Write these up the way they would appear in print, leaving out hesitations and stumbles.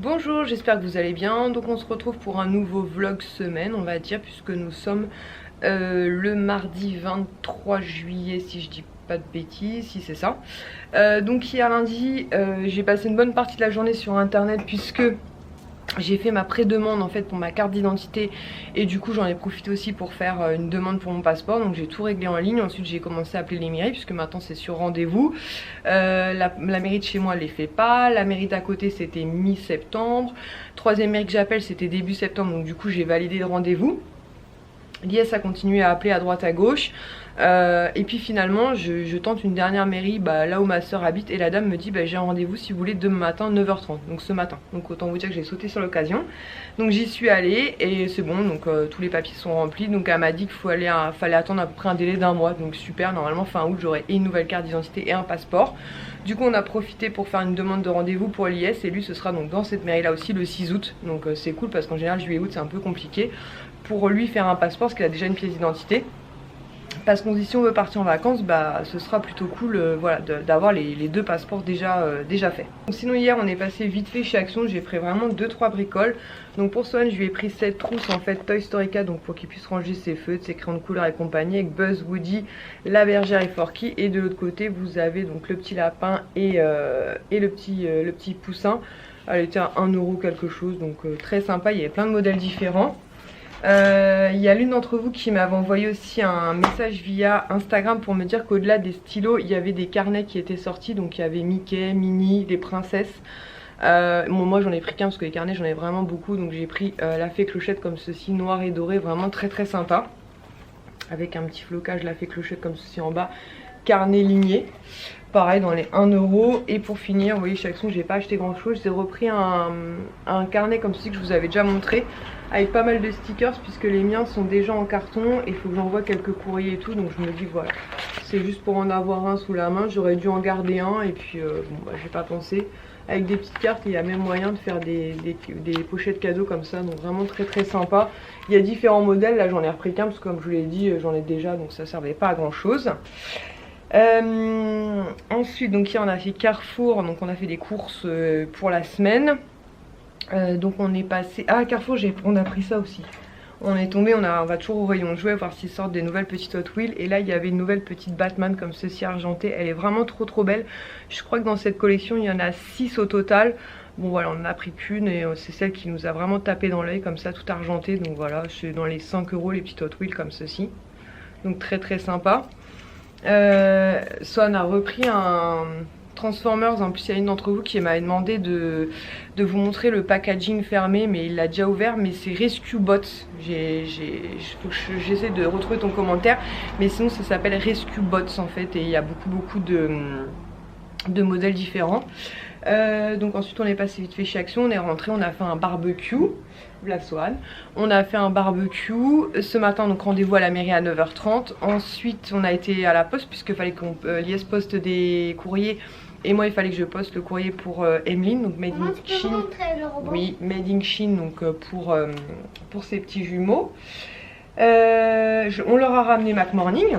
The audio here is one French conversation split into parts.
Bonjour, j'espère que vous allez bien. Donc on se retrouve pour un nouveau vlog semaine, on va dire, puisque nous sommes le mardi 23 juillet, si je dis pas de bêtises, si c'est ça. Donc hier lundi, j'ai passé une bonne partie de la journée sur internet puisque j'ai fait ma pré-demande en fait pour ma carte d'identité et du coup j'en ai profité aussi pour faire une demande pour mon passeport. Donc j'ai tout réglé en ligne. Ensuite j'ai commencé à appeler les mairies puisque maintenant c'est sur rendez-vous. La mairie de chez moi elle les fait pas. La mairie d'à côté c'était mi-septembre. Troisième mairie que j'appelle c'était début septembre, donc du coup j'ai validé le rendez-vous. L'IS a continué à appeler à droite à gauche. Et puis finalement je tente une dernière mairie là où ma soeur habite et la dame me dit j'ai un rendez-vous si vous voulez demain matin 9h30, donc ce matin. Donc autant vous dire que j'ai sauté sur l'occasion. Donc j'y suis allée et c'est bon, donc tous les papiers sont remplis. Donc elle m'a dit qu'il fallait attendre à peu près un délai d'1 mois, donc super. Normalement fin août j'aurai une nouvelle carte d'identité et un passeport. Du coup on a profité pour faire une demande de rendez-vous pour l'IS et lui ce sera donc dans cette mairie là aussi le 6 août. Donc c'est cool parce qu'en général juillet août c'est un peu compliqué pour lui faire un passeport parce qu'il a déjà une pièce d'identité. Parce qu'on dit si on veut partir en vacances, ce sera plutôt cool voilà, d'avoir les deux passeports déjà faits. Donc, sinon hier on est passé vite fait chez Action, j'ai pris vraiment 2-3 bricoles. Donc pour Swan je lui ai pris cette trousse en fait Toy Story 4, donc pour qu'il puisse ranger ses feutres, ses crayons de couleur et compagnie, avec Buzz, Woody, la bergère et Forky. Et de l'autre côté vous avez donc le petit lapin et le petit poussin. Elle était à 1 € quelque chose, donc très sympa, il y avait plein de modèles différents. Il y a l'une d'entre vous qui m'avait envoyé aussi un message via Instagram pour me dire qu'au-delà des stylos il y avait des carnets qui étaient sortis. Donc il y avait Mickey, Minnie, les princesses. Moi j'en ai pris qu'un parce que les carnets j'en ai vraiment beaucoup. Donc j'ai pris la fée clochette comme ceci, noir et doré, vraiment très sympa, avec un petit flocage la fée clochette comme ceci en bas, carnet ligné, pareil dans les 1 €. Et pour finir, vous voyez chez Action j'ai pas acheté grand chose, j'ai repris un carnet comme ceci que je vous avais déjà montré, avec pas mal de stickers puisque les miens sont déjà en carton et il faut que j'envoie quelques courriers et tout. Donc je me dis voilà, c'est juste pour en avoir un sous la main. J'aurais dû en garder un et puis j'ai pas pensé. Avec des petites cartes, il y a même moyen de faire des pochettes cadeaux comme ça, donc vraiment très sympa. Il y a différents modèles, là j'en ai repris qu'un parce que comme je vous l'ai dit j'en ai déjà, donc ça servait pas à grand chose. Ensuite donc hier on a fait Carrefour, donc on a fait des courses pour la semaine. Donc on est passé à Carrefour, on a pris ça aussi. On est tombé, on va toujours au rayon jouets voir s'ils sortent des nouvelles petites Hot Wheels. Et là il y avait une nouvelle petite Batman comme ceci argentée. Elle est vraiment trop belle. Je crois que dans cette collection il y en a 6 au total. Bon voilà, on en a pris qu'une et c'est celle qui nous a vraiment tapé dans l'œil comme ça, tout argenté. Donc voilà, c'est dans les 5 € les petites Hot Wheels comme ceci. Donc très sympa. Swan a repris un Transformers. En plus il y a une d'entre vous qui m'avait demandé de vous montrer le packaging fermé, mais il l'a déjà ouvert. Mais c'est Rescue Bots. J'essaie de retrouver ton commentaire, mais sinon ça s'appelle Rescue Bots en fait, et il y a beaucoup de modèles différents. Donc ensuite on est passé vite fait chez Action, on est rentré, on a fait un barbecue. La Swan, on a fait un barbecue ce matin, donc rendez-vous à la mairie à 9h30. Ensuite on a été à la poste puisque fallait qu'on l'IS poste des courriers et moi il fallait que je poste le courrier pour Emeline, donc Made in Chine. Oui, Made in Chine, donc pour ses petits jumeaux. On leur a ramené McMorning.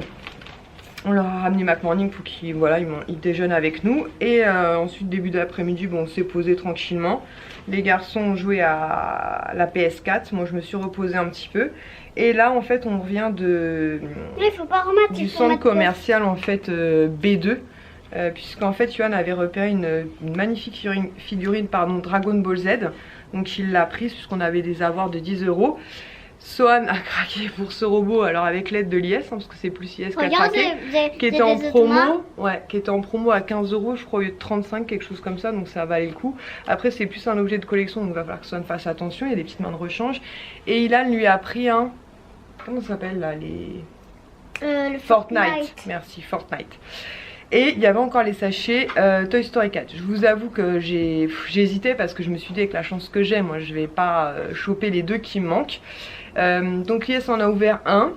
On leur a ramené McMorning pour qu'ils ils déjeunent avec nous. Et ensuite début d'après-midi on s'est posé tranquillement. Les garçons ont joué à la PS4, moi je me suis reposée un petit peu. Et là en fait on revient du centre commercial en fait B2. Puisqu'en fait Yohan avait repéré une magnifique figurine Dragon Ball Z. Donc il l'a prise puisqu'on avait des avoirs de 10 €. Swan a craqué pour ce robot, alors avec l'aide de l'IS, parce que c'est plus IS qui a craqué, qui était en promo, qui était en promo à 15 € je crois au lieu de 35, quelque chose comme ça, donc ça valait le coup. Après c'est plus un objet de collection, donc il va falloir que Swan fasse attention, il y a des petites mains de rechange. Et Ilan lui a pris un, comment ça s'appelle là, le Fortnite. Merci, Fortnite. Et il y avait encore les sachets Toy Story 4. Je vous avoue que j'ai hésité parce que je me suis dit avec la chance que j'ai, moi je vais pas choper les deux qui me manquent. Donc l'IS en a ouvert un,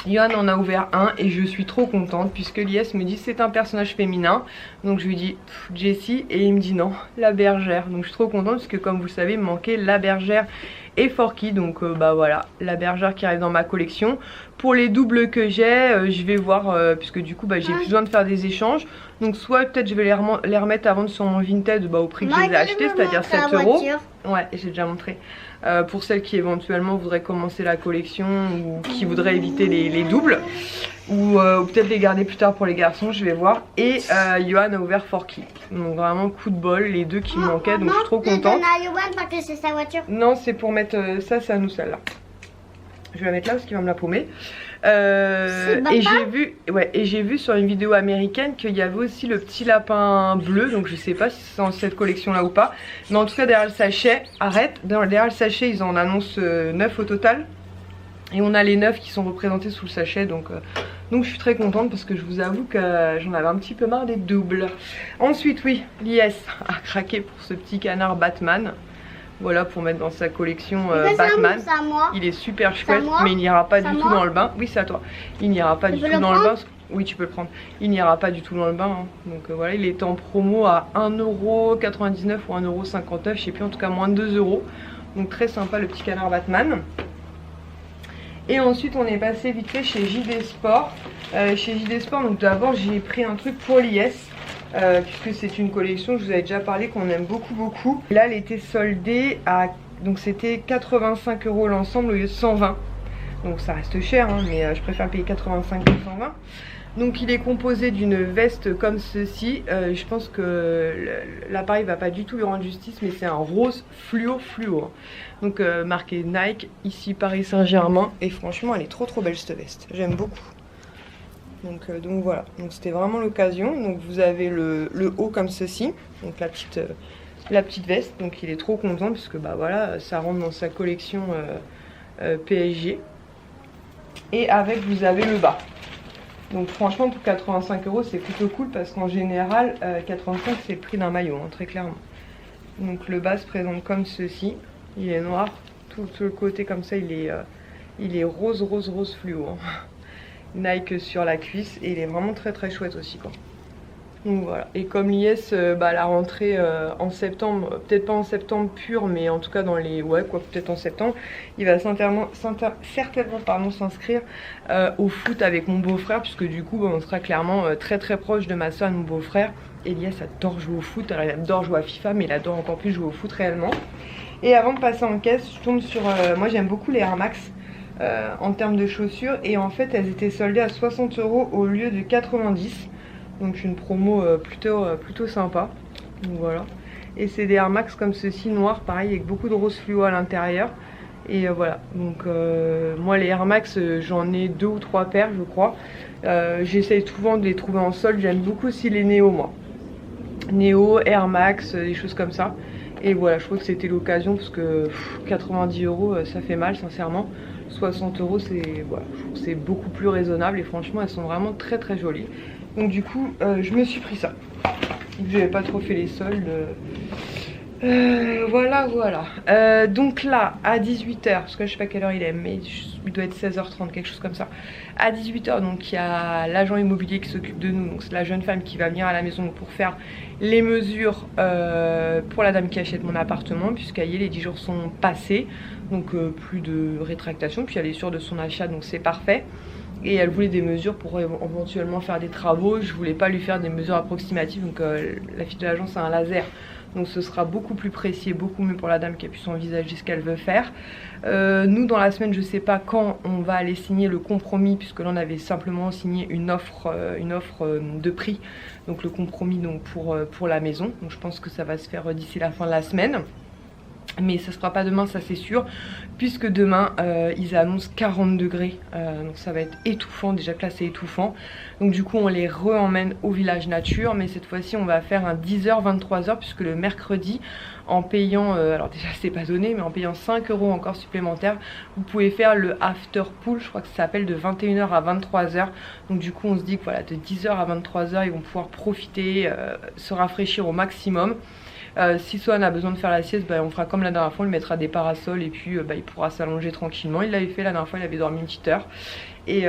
Yohan en a ouvert un et je suis trop contente puisque l'IS me dit c'est un personnage féminin. Donc je lui dis Jessie et il me dit non, la bergère. Donc je suis trop contente parce que comme vous le savez il me manquait la bergère et Forky. Donc bah voilà, la bergère qui arrive dans ma collection. Pour les doubles que j'ai, je vais voir, puisque du coup bah, j'ai plus besoin de faire des échanges. Donc soit peut-être je vais les remettre à vendre sur mon Vinted bah, au prix que je les ai achetés, c'est-à-dire 7 €. Ouais, j'ai déjà montré. Pour celles qui éventuellement voudraient commencer la collection ou qui voudraient éviter les doubles. Ou peut-être les garder plus tard pour les garçons, je vais voir. Et Johan a ouvert Forky. Donc vraiment coup de bol, les deux qui me manquaient, donc je suis trop contente. Parce que c'est sa voiture. Non, c'est pour mettre ça, c'est à nous celle-là. Je vais la mettre là parce qu'il va me la paumer. Et j'ai vu sur une vidéo américaine qu'il y avait aussi le petit lapin bleu. Donc je sais pas si c'est dans cette collection là ou pas. Mais en tout cas derrière le sachet, derrière le sachet ils en annoncent 9 au total. Et on a les 9 qui sont représentés sous le sachet. Donc je suis très contente parce que je vous avoue que j'en avais un petit peu marre des doubles. Ensuite oui, l'IS a craqué pour ce petit canard Batman. Voilà, pour mettre dans sa collection Batman. Il est super chouette, mais il n'ira pas du tout dans le bain. Oui, c'est à toi. Il n'ira pas du tout dans le bain. Oui, tu peux le prendre. Il n'ira pas du tout dans le bain. Hein. Donc voilà, il était en promo à 1,99 € ou 1,59 €. Je sais plus, en tout cas moins de 2 €. Donc très sympa le petit canard Batman. Et ensuite, on est passé vite fait chez JD Sport. Chez JD Sport, donc d'abord, j'ai pris un truc pour l'IS. Puisque c'est une collection, je vous avais déjà parlé, qu'on aime beaucoup. Là elle était soldée à, donc c'était 85 € l'ensemble au lieu de 120. Donc ça reste cher hein, mais je préfère payer 85 que 120. Donc il est composé d'une veste comme ceci. Je pense que l'appareil va pas du tout lui rendre justice, mais c'est un rose fluo. Donc marqué Nike, ici Paris Saint-Germain. Et franchement elle est trop belle cette veste, j'aime beaucoup. Donc voilà, donc c'était vraiment l'occasion. Donc vous avez le haut comme ceci, donc la petite veste. Donc il est trop content parce que bah voilà, ça rentre dans sa collection PSG. Et avec vous avez le bas. Donc franchement pour 85 € c'est plutôt cool parce qu'en général 85 c'est le prix d'un maillot hein, très clairement. Donc le bas se présente comme ceci, il est noir, tout le côté comme ça il est rose fluo. Hein. Nike sur la cuisse et il est vraiment très chouette aussi quoi. Donc voilà, et comme l'IS la rentrée en septembre, peut-être pas en septembre pur mais en tout cas dans les, ouais quoi, peut-être en septembre, il va certainement s'inscrire au foot avec mon beau-frère puisque du coup on sera clairement très proche de ma soeur et de mon beau-frère. Elias adore jouer au foot, alors il adore jouer à FIFA mais il adore encore plus jouer au foot réellement. Et avant de passer en caisse, je tombe sur, moi j'aime beaucoup les Air Max. En termes de chaussures et en fait elles étaient soldées à 60 € au lieu de 90, donc une promo plutôt sympa. Donc voilà, et c'est des Air Max comme ceci noirs pareil avec beaucoup de rose fluo à l'intérieur et voilà. Donc moi les Air Max j'en ai 2 ou 3 paires je crois. J'essaye souvent de les trouver en solde. J'aime beaucoup aussi les Neo, moi Neo, Air Max, des choses comme ça. Et voilà, je trouve que c'était l'occasion parce que 90 € ça fait mal sincèrement. 60 € c'est voilà, je trouve que c'est beaucoup plus raisonnable et franchement elles sont vraiment très jolies. Donc du coup je me suis pris ça. Je n'avais pas trop fait les soldes. Voilà. Donc là à 18 h, parce que je sais pas quelle heure il est, mais il doit être 16 h 30, quelque chose comme ça. À 18 h, donc il y a l'agent immobilier qui s'occupe de nous, donc c'est la jeune femme qui va venir à la maison pour faire les mesures pour la dame qui achète mon appartement, puisqu'ailleurs les 10 jours sont passés, donc plus de rétractation, puis elle est sûre de son achat, donc c'est parfait. Et elle voulait des mesures pour éventuellement faire des travaux. Je voulais pas lui faire des mesures approximatives, donc la fille de l'agence a un laser, donc ce sera beaucoup plus précis et beaucoup mieux pour la dame qui a pu s'envisager ce qu'elle veut faire. Nous dans la semaine, je sais pas quand on va aller signer le compromis, puisque là on avait simplement signé une offre de prix, donc le compromis donc pour la maison. Donc je pense que ça va se faire d'ici la fin de la semaine. Mais ça sera pas demain, ça c'est sûr, puisque demain ils annoncent 40 degrés, donc ça va être étouffant, déjà que là c'est étouffant. Donc du coup on les re-emmène au village nature, mais cette fois-ci on va faire un 10 h 23 h, puisque le mercredi, en payant, alors déjà c'est pas donné, mais en payant 5 € encore supplémentaires, vous pouvez faire le after pool, je crois que ça s'appelle, de 21 h à 23 h. Donc du coup on se dit que voilà, de 10 h à 23 h ils vont pouvoir profiter, se rafraîchir au maximum. Si Swan a besoin de faire la sieste, on fera comme la dernière fois, on lui mettra des parasols et puis il pourra s'allonger tranquillement. Il l'avait fait la dernière fois, il avait dormi une petite heure. Et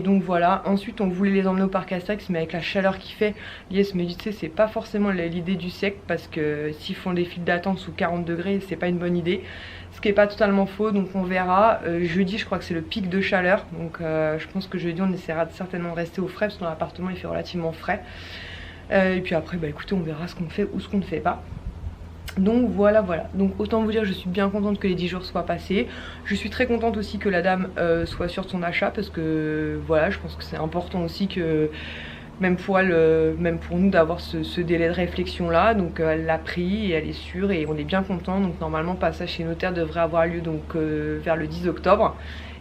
donc voilà, ensuite on voulait les emmener au parc Astérix, mais avec la chaleur qu'il fait, Lies me dit, tu sais, c'est pas forcément l'idée du siècle, parce que s'ils font des files d'attente sous 40 degrés, c'est pas une bonne idée. Ce qui est pas totalement faux, donc on verra. Jeudi, je crois que c'est le pic de chaleur, donc je pense que jeudi on essaiera certainement de rester au frais, parce que dans l'appartement il fait relativement frais. Et puis après, écoutez, on verra ce qu'on fait ou ce qu'on ne fait pas. Donc voilà. Donc autant vous dire, je suis bien contente que les 10 jours soient passés. Je suis très contente aussi que la dame soit sûre de son achat, parce que voilà, je pense que c'est important aussi que même pour elle, même pour nous, d'avoir ce délai de réflexion là. Donc elle l'a pris et elle est sûre et on est bien content. Donc normalement, passage chez notaire devrait avoir lieu donc vers le 10 octobre.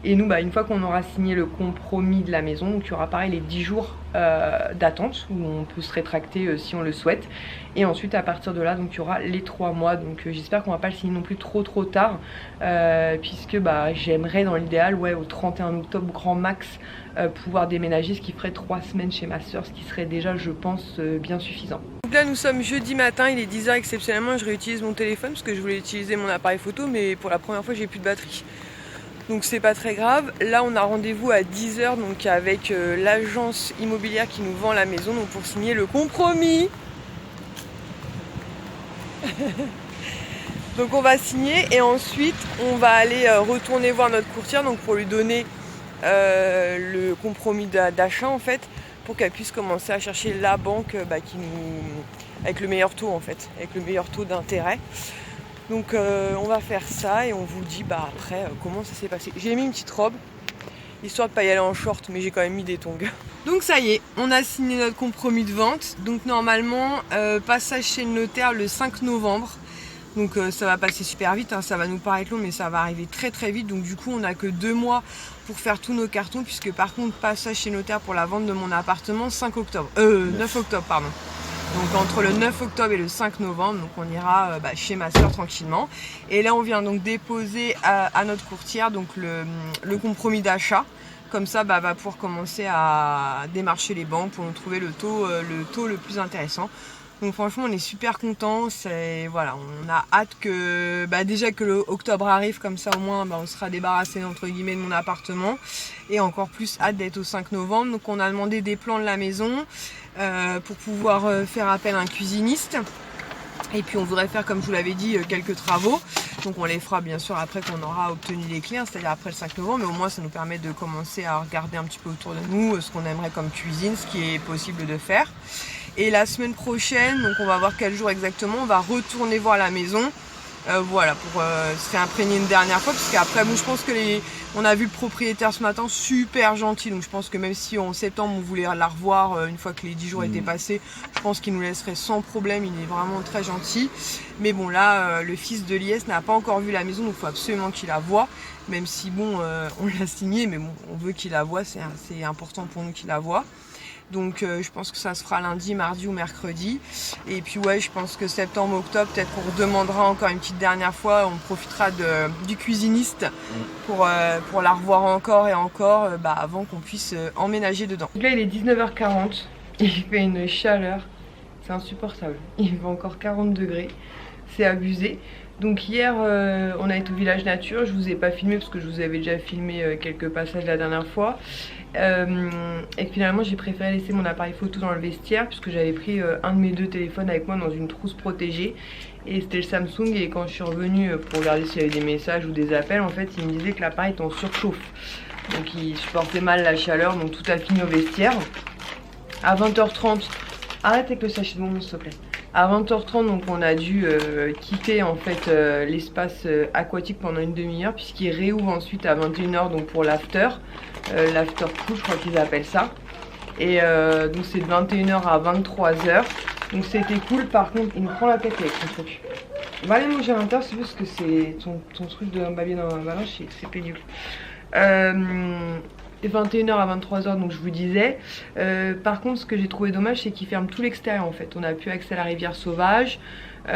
Et nous, une fois qu'on aura signé le compromis de la maison, donc il y aura pareil les 10 jours d'attente où on peut se rétracter si on le souhaite. Et ensuite à partir de là, donc il y aura les 3 mois. Donc j'espère qu'on va pas le signer non plus trop tard, puisque j'aimerais dans l'idéal, au 31 octobre grand max, pouvoir déménager, ce qui ferait 3 semaines chez ma soeur, ce qui serait déjà, je pense, bien suffisant. Donc là nous sommes jeudi matin, il est 10 h exceptionnellement, je réutilise mon téléphone parce que je voulais utiliser mon appareil photo, mais pour la première fois j'ai plus de batterie. Donc c'est pas très grave. Là on a rendez-vous à 10 h donc avec l'agence immobilière qui nous vend la maison, donc pour signer le compromis. Donc on va signer et ensuite on va aller retourner voir notre courtière, donc pour lui donner le compromis d'achat en fait, pour qu'elle puisse commencer à chercher la banque qui nous, avec le meilleur taux en fait, avec le meilleur taux d'intérêt. Donc on va faire ça et on vous dit après comment ça s'est passé. J'ai mis une petite robe histoire de pas y aller en short, mais j'ai quand même mis des tongs. Donc ça y est, on a signé notre compromis de vente. Donc normalement passage chez le notaire le 5 novembre. Donc ça va passer super vite, hein. Ça va nous paraître long mais ça va arriver très vite. Donc du coup on n'a que 2 mois pour faire tous nos cartons, puisque par contre passage chez notaire pour la vente de mon appartement 9 octobre pardon. Donc entre le 9 octobre et le 5 novembre, donc on ira chez ma soeur tranquillement. Et là on vient donc déposer à notre courtière donc le compromis d'achat. Comme ça va pouvoir commencer à démarcher les banques pour nous trouver le taux le plus intéressant. Donc franchement on est super contents, voilà, on a hâte que déjà que le octobre arrive, comme ça au moins on sera débarrassé entre guillemets de mon appartement, et encore plus hâte d'être au 5 novembre. Donc on a demandé des plans de la maison pour pouvoir faire appel à un cuisiniste. Et puis on voudrait faire, comme je vous l'avais dit, quelques travaux. Donc on les fera bien sûr après qu'on aura obtenu les clés, c'est-à-dire après le 5 novembre. Mais au moins ça nous permet de commencer à regarder un petit peu autour de nous ce qu'on aimerait comme cuisine, ce qui est possible de faire. Et la semaine prochaine, donc on va voir quel jour exactement, on va retourner voir la maison. Voilà, pour se faire imprégner une dernière fois, parce qu'après je pense que on a vu le propriétaire ce matin, super gentil, donc je pense que même si en septembre on voulait la revoir une fois que les 10 jours étaient passés, je pense qu'il nous laisserait sans problème, il est vraiment très gentil. Mais bon là, le fils de Lies n'a pas encore vu la maison, donc il faut absolument qu'il la voie, même si on l'a signé, mais bon, on veut qu'il la voie, c'est important pour nous qu'il la voie. Donc je pense que ça se fera lundi, mardi ou mercredi. Et puis je pense que septembre, octobre, peut-être qu'on redemandera encore une petite dernière fois. On profitera du cuisiniste pour la revoir encore et encore avant qu'on puisse emménager dedans. Donc là il est 19 h 40, il fait une chaleur, c'est insupportable. Il fait encore 40 degrés, c'est abusé. Donc hier on a été au village nature, je vous ai pas filmé parce que je vous avais déjà filmé quelques passages la dernière fois. Et finalement j'ai préféré laisser mon appareil photo dans le vestiaire, puisque j'avais pris un de mes 2 téléphones avec moi dans une trousse protégée, et c'était le Samsung. Et quand je suis revenue pour regarder s'il y avait des messages ou des appels, en fait il me disait que l'appareil était en surchauffe, donc il supportait mal la chaleur, donc tout a fini au vestiaire. À 20 h 30, arrête avec le sachet de bonbons s'il te plaît. À 20 h 30 donc on a dû quitter en fait l'espace aquatique pendant une demi-heure, puisqu'il réouvre ensuite à 21 h donc pour l'after. L'after pool je crois qu'ils appellent ça. Et donc c'est de 21 h à 23 h. Donc c'était cool. Par contre il nous prend la tête avec son truc. On va aller manger à l'intérieur, c'est parce que c'est ton truc de babier dans la balance, c'est pénible. 21h à 23h, donc je vous disais. Par contre, ce que j'ai trouvé dommage, c'est qu'ils ferment tout l'extérieur en fait. On n'a plus accès à la rivière sauvage, on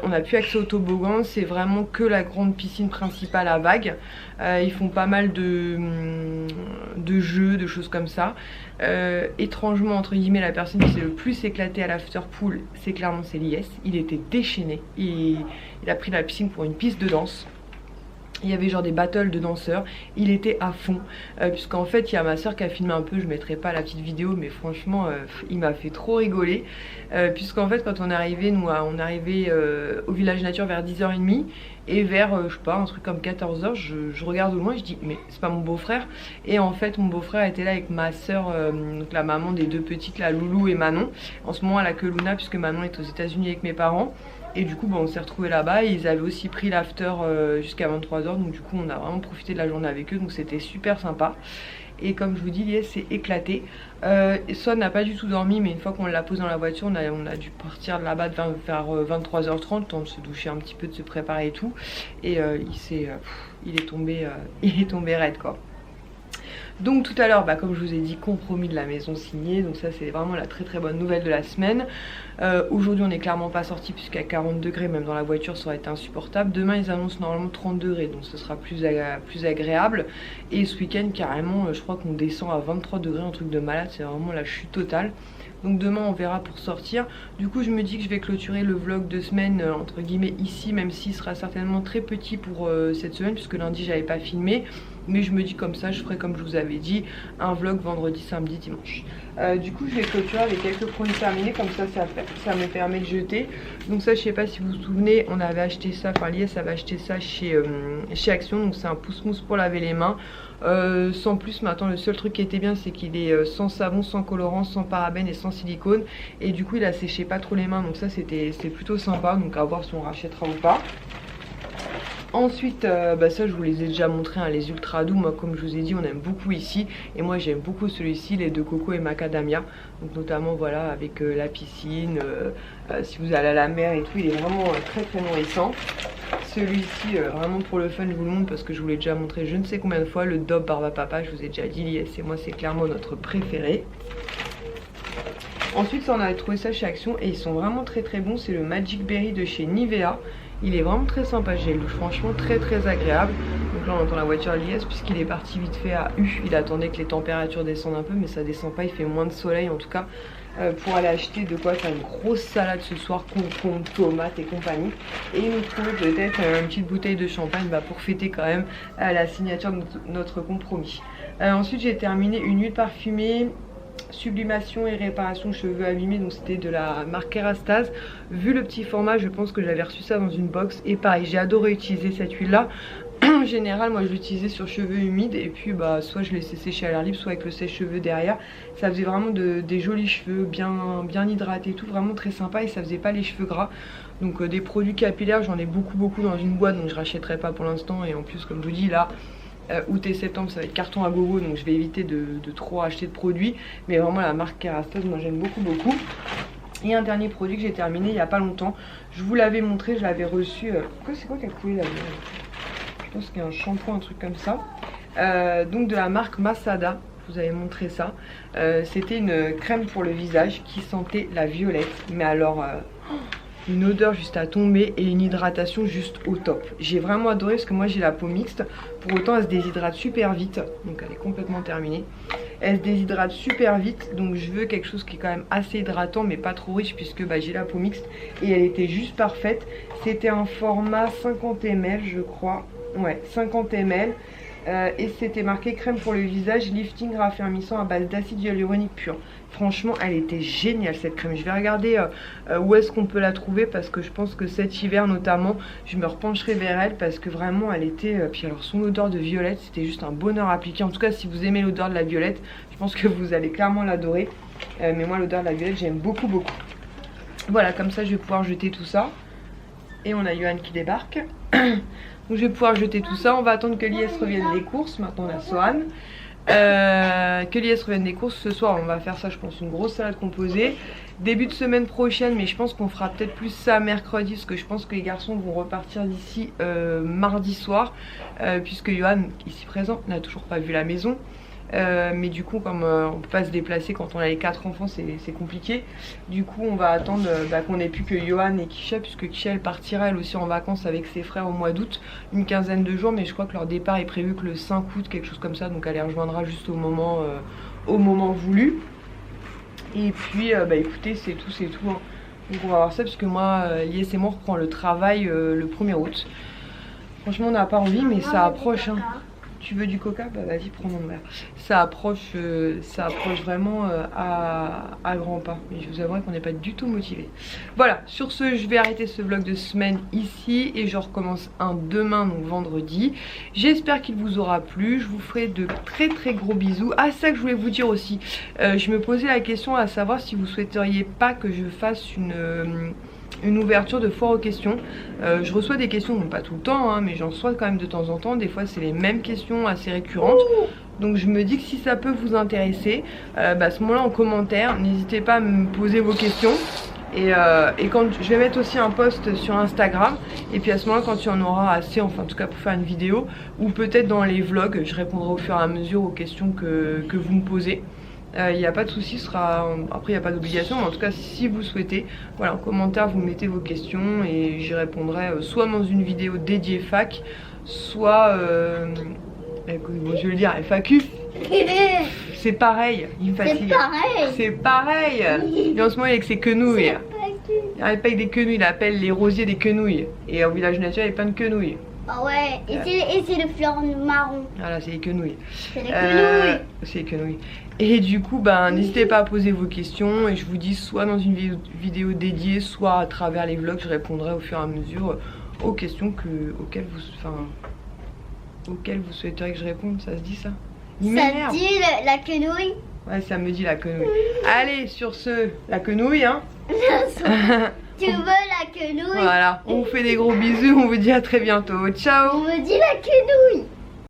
n'a plus accès au toboggan, c'est vraiment que la grande piscine principale à vagues. Ils font pas mal de jeux, de choses comme ça. Étrangement, entre guillemets, la personne qui s'est le plus éclatée à l'afterpool, c'est clairement l'IS. Il était déchaîné, il a pris la piscine pour une piste de danse. Il y avait genre des battles de danseurs, il était à fond, puisqu'en fait il y a ma soeur qui a filmé un peu, je mettrai pas la petite vidéo, mais franchement il m'a fait trop rigoler, puisqu'en fait quand on est arrivé, on est arrivé au village nature vers 10h30, et vers je sais pas, un truc comme 14h, je regarde au loin et je dis mais c'est pas mon beau-frère, et en fait mon beau-frère était là avec ma soeur, donc la maman des deux petites, la Loulou et Manon. En ce moment elle a que Luna puisque Manon est aux États-Unis avec mes parents. Et du coup on s'est retrouvés là-bas et ils avaient aussi pris l'after jusqu'à 23h, donc du coup on a vraiment profité de la journée avec eux, donc c'était super sympa. Et comme je vous dis, l'IS s'est éclaté. Son n'a pas du tout dormi, mais une fois qu'on l'a posé dans la voiture, on a dû partir de là-bas vers 23h30, temps de se doucher un petit peu, de se préparer et tout. Et il est tombé raide quoi. Donc tout à l'heure, comme je vous ai dit, compromis de la maison signé, donc ça c'est vraiment la très bonne nouvelle de la semaine. Aujourd'hui on n'est clairement pas sorti puisqu'à 40 degrés, même dans la voiture ça aurait été insupportable. Demain ils annoncent normalement 30 degrés, donc ce sera plus agréable. Et ce week-end carrément je crois qu'on descend à 23 degrés, un truc de malade, c'est vraiment la chute totale. Donc demain on verra pour sortir. Du coup je me dis que je vais clôturer le vlog de semaine entre guillemets ici, même s'il sera certainement très petit pour cette semaine puisque lundi j'avais pas filmé. Mais je me dis comme ça, je ferai comme je vous avais dit, un vlog vendredi, samedi, dimanche. Du coup je vais clôturer avec quelques produits terminés, comme ça me permet de jeter. Donc ça je sais pas si vous vous souvenez, on avait acheté ça, enfin l'IS avait acheté ça chez Action. Donc c'est un pousse-mousse pour laver les mains. Sans plus, maintenant le seul truc qui était bien c'est qu'il est sans savon, sans colorant, sans parabènes et sans silicone. Et du coup il a séché pas trop les mains, donc ça c'était plutôt sympa. Donc à voir si on rachètera ou pas. Ensuite, ça je vous les ai déjà montré, hein, les ultra doux, moi comme je vous ai dit on aime beaucoup ici. Et moi j'aime beaucoup celui-ci, les de coco et macadamia. Donc notamment voilà avec la piscine, si vous allez à la mer et tout, il est vraiment très nourrissant. Celui-ci vraiment pour le fun je vous le montre parce que je vous l'ai déjà montré je ne sais combien de fois, le Dove Barba Papa, je vous ai déjà dit, l'IS et moi c'est clairement notre préféré. Ensuite on avait trouvé ça chez Action et ils sont vraiment très bons, c'est le Magic Berry de chez Nivea. Il est vraiment très sympa, j'ai le franchement très agréable. Donc là on entend la voiture l'IS puisqu'il est parti vite fait à U. Il attendait que les températures descendent un peu, mais ça descend pas, il fait moins de soleil en tout cas. Pour aller acheter de quoi faire une grosse salade ce soir, concombre, tomates et compagnie. Et il nous trouvait peut-être une petite bouteille de champagne pour fêter quand même la signature de notre compromis. Ensuite j'ai terminé une huile parfumée sublimation et réparation cheveux abîmés, donc c'était de la marque Kerastase. Vu le petit format je pense que j'avais reçu ça dans une box et pareil j'ai adoré utiliser cette huile là. En général moi je l'utilisais sur cheveux humides et puis soit je laissais sécher à l'air libre, soit avec le sèche-cheveux derrière. Ça faisait vraiment des jolis cheveux bien hydratés et tout, vraiment très sympa, et ça faisait pas les cheveux gras. Donc des produits capillaires j'en ai beaucoup dans une boîte, donc je rachèterai pas pour l'instant. Et en plus comme je vous dis là août et septembre ça va être carton à gogo, donc je vais éviter de trop acheter de produits. Mais vraiment la marque Kerastase moi j'aime beaucoup. Et un dernier produit que j'ai terminé il y a pas longtemps, je vous l'avais montré, je l'avais reçu, c'est quoi qui a coulé là? Je pense qu'il y a un shampoing, un truc comme ça, donc de la marque Masada. Je vous avais montré ça, c'était une crème pour le visage qui sentait la violette, mais alors une odeur juste à tomber et une hydratation juste au top. J'ai vraiment adoré parce que moi j'ai la peau mixte, pour autant elle se déshydrate super vite, donc elle est complètement terminée. Elle se déshydrate super vite, donc je veux quelque chose qui est quand même assez hydratant mais pas trop riche puisque j'ai la peau mixte, et elle était juste parfaite. C'était un format 50 ml je crois, ouais 50 ml. Et c'était marqué crème pour le visage, lifting raffermissant à base d'acide hyaluronique pur. Franchement elle était géniale cette crème. Je vais regarder où est-ce qu'on peut la trouver, parce que je pense que cet hiver notamment je me repencherai vers elle, parce que vraiment elle était puis alors son odeur de violette c'était juste un bonheur à appliquer. En tout cas si vous aimez l'odeur de la violette je pense que vous allez clairement l'adorer, mais moi l'odeur de la violette j'aime beaucoup. Voilà, comme ça je vais pouvoir jeter tout ça. Et on a Johan qui débarque. Donc je vais pouvoir jeter tout ça. On va attendre que l'IS revienne des courses. Maintenant on a Sohan. Que l'IS revienne des courses. Ce soir on va faire ça, je pense, une grosse salade composée. Début de semaine prochaine, mais je pense qu'on fera peut-être plus ça mercredi, parce que je pense que les garçons vont repartir d'ici mardi soir, puisque Johan, ici présent, n'a toujours pas vu la maison. Mais du coup comme on peut pas se déplacer quand on a les 4 enfants, c'est compliqué. Du coup on va attendre qu'on ait plus que Johan et Kisha, puisque Kisha elle partira elle aussi en vacances avec ses frères au mois d'août, une quinzaine de jours, mais je crois que leur départ est prévu que le 5 août, quelque chose comme ça, donc elle les rejoindra juste au moment voulu. Et puis écoutez, c'est tout hein. Donc on va voir ça, parce que moi Lies et moi on reprend le travail le 1er août. Franchement on n'a pas envie, mais ça approche hein. Tu veux du coca? Bah vas-y, prends mon verre. Ça approche vraiment à grands pas. Et je vous avouerai qu'on n'est pas du tout motivé. Voilà, sur ce, je vais arrêter ce vlog de semaine ici et je recommence un demain, donc vendredi. J'espère qu'il vous aura plu. Je vous ferai de très très gros bisous. Ah, ça que je voulais vous dire aussi. Je me posais la question à savoir si vous souhaiteriez pas que je fasse une ouverture de foire aux questions. Je reçois des questions, bon pas tout le temps hein, mais j'en reçois quand même de temps en temps. Des fois c'est les mêmes questions assez récurrentes. Donc je me dis que si ça peut vous intéresser, à ce moment là en commentaire n'hésitez pas à me poser vos questions. Et quand je vais mettre aussi un post sur Instagram, et puis à ce moment là quand il y en aura assez, enfin en tout cas pour faire une vidéo, ou peut-être dans les vlogs, je répondrai au fur et à mesure aux questions que vous me posez. Il n'y a pas de souci, après il n'y a pas d'obligation, mais en tout cas si vous souhaitez, voilà, en commentaire vous mettez vos questions et j'y répondrai soit dans une vidéo dédiée fac, soit bon, je vais le dire FAQ. C'est pareil, il me fatigue. C'est pareil. Et en ce moment il est avec ses quenouilles. Il n'arrête pas avec des quenouilles, il appelle les rosiers des quenouilles. Et au village nature il y a plein de quenouilles. Ah ouais, et c'est le fleur marron. Voilà, c'est les quenouilles. C'est les quenouilles. C'est les quenouilles. Et du coup, n'hésitez pas à poser vos questions. Et je vous dis, soit dans une vidéo dédiée, soit à travers les vlogs, je répondrai au fur et à mesure aux questions auxquelles vous souhaiteriez que je réponde. Ça se dit ça? Ça te dit la quenouille? Ouais, ça me dit la quenouille. Allez, sur ce, la quenouille, hein. Tu veux la quenouille? Voilà, on vous fait des gros bisous, on vous dit à très bientôt. Ciao. On me dit la quenouille.